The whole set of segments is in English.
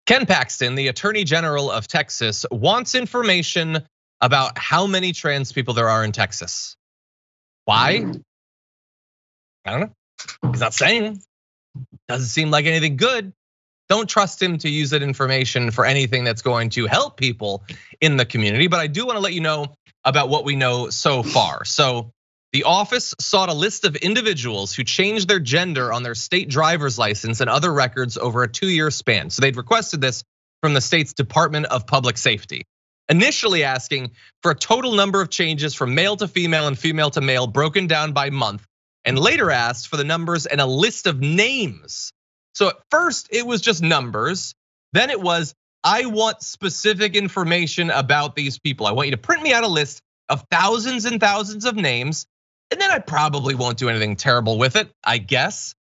Ken Paxton, the Attorney General of Texas, wants information about how many trans people there are in Texas. Why? I don't know. He's not saying. Doesn't seem like anything good. Don't trust him to use that information for anything that's going to help people in the community. But I do want to let you know about what we know so far. So the office sought a list of individuals who changed their gender on their state driver's license and other records over a 2-year span. So they'd requested this from the state's Department of Public Safety, initially asking for a total number of changes from male to female and female to male broken down by month, and later asked for the numbers and a list of names. So at first it was just numbers, then it was, I want specific information about these people. I want you to print me out a list of thousands and thousands of names, and then I probably won't do anything terrible with it, I guess.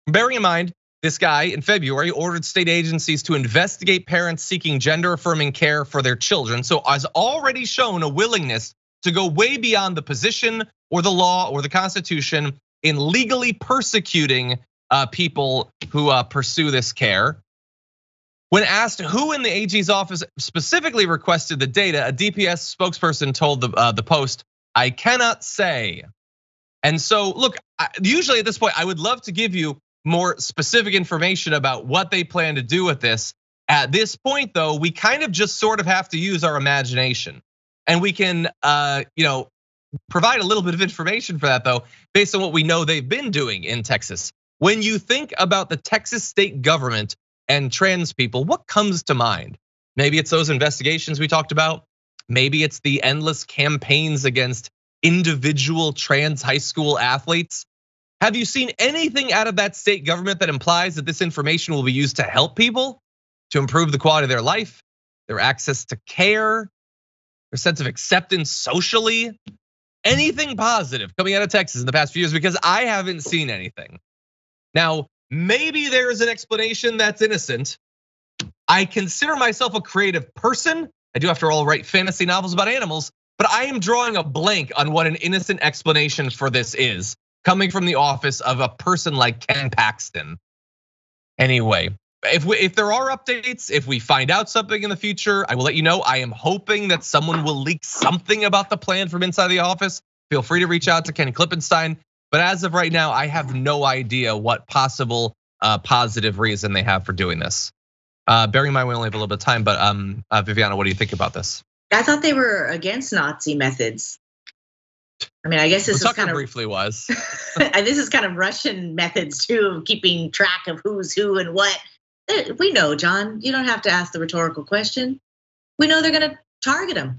Bearing in mind, this guy in February ordered state agencies to investigate parents seeking gender-affirming care for their children. So has already shown a willingness to go way beyond the position or the law or the Constitution in legally persecuting people who pursue this care. When asked who in the AG's office specifically requested the data, a DPS spokesperson told the Post, "I cannot say." And so look, usually at this point, I would love to give you more specific information about what they plan to do with this. At this point though, we kind of just sort of have to use our imagination. And we can provide a little bit of information for that though, based on what we know they've been doing in Texas. When you think about the Texas state government and trans people, what comes to mind? Maybe it's those investigations we talked about. Maybe it's the endless campaigns against individual trans high school athletes. Have you seen anything out of that state government that implies that this information will be used to help people, to improve the quality of their life, their access to care, their sense of acceptance socially? Anything positive coming out of Texas in the past few years? Because I haven't seen anything. Now, maybe there is an explanation that's innocent. I consider myself a creative person. I do, after all, write fantasy novels about animals, but I am drawing a blank on what an innocent explanation for this is, coming from the office of a person like Ken Paxton. Anyway, if there are updates, if we find out something in the future, I will let you know. I am hoping that someone will leak something about the plan from inside the office. Feel free to reach out to Ken Klippenstein. But as of right now, I have no idea what possible positive reason they have for doing this. Bearing in mind we only have a little bit of time, but Viviana, what do you think about this? I thought they were against Nazi methods. I mean, I guess this is kind of briefly was. This is kind of Russian methods too, of keeping track of who's who and what. We know, John. You don't have to ask the rhetorical question. We know they're going to target them.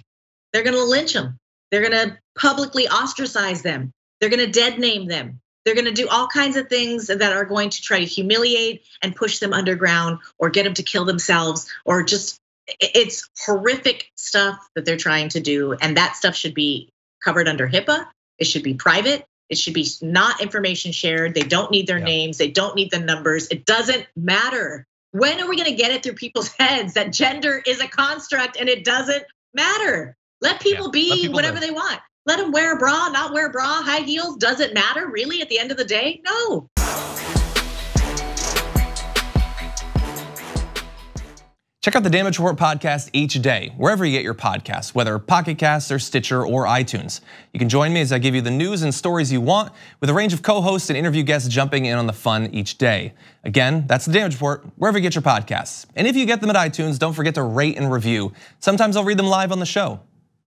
They're going to lynch them. They're going to publicly ostracize them. They're going to dead name them. They're going to do all kinds of things that are going to try to humiliate and push them underground or get them to kill themselves, or just, it's horrific stuff that they're trying to do. And that stuff should be covered under HIPAA. It should be private. It should be not information shared. They don't need their names. They don't need the numbers. It doesn't matter. When are we going to get it through people's heads that gender is a construct and it doesn't matter? Let people be whatever they want. Let them wear a bra, not wear a bra, high heels, does it matter really at the end of the day? No. Check out the Damage Report podcast each day, wherever you get your podcasts, whether Pocket Casts or Stitcher or iTunes. You can join me as I give you the news and stories you want, with a range of co-hosts and interview guests jumping in on the fun each day. Again, that's the Damage Report, wherever you get your podcasts. And if you get them at iTunes, don't forget to rate and review. Sometimes I'll read them live on the show.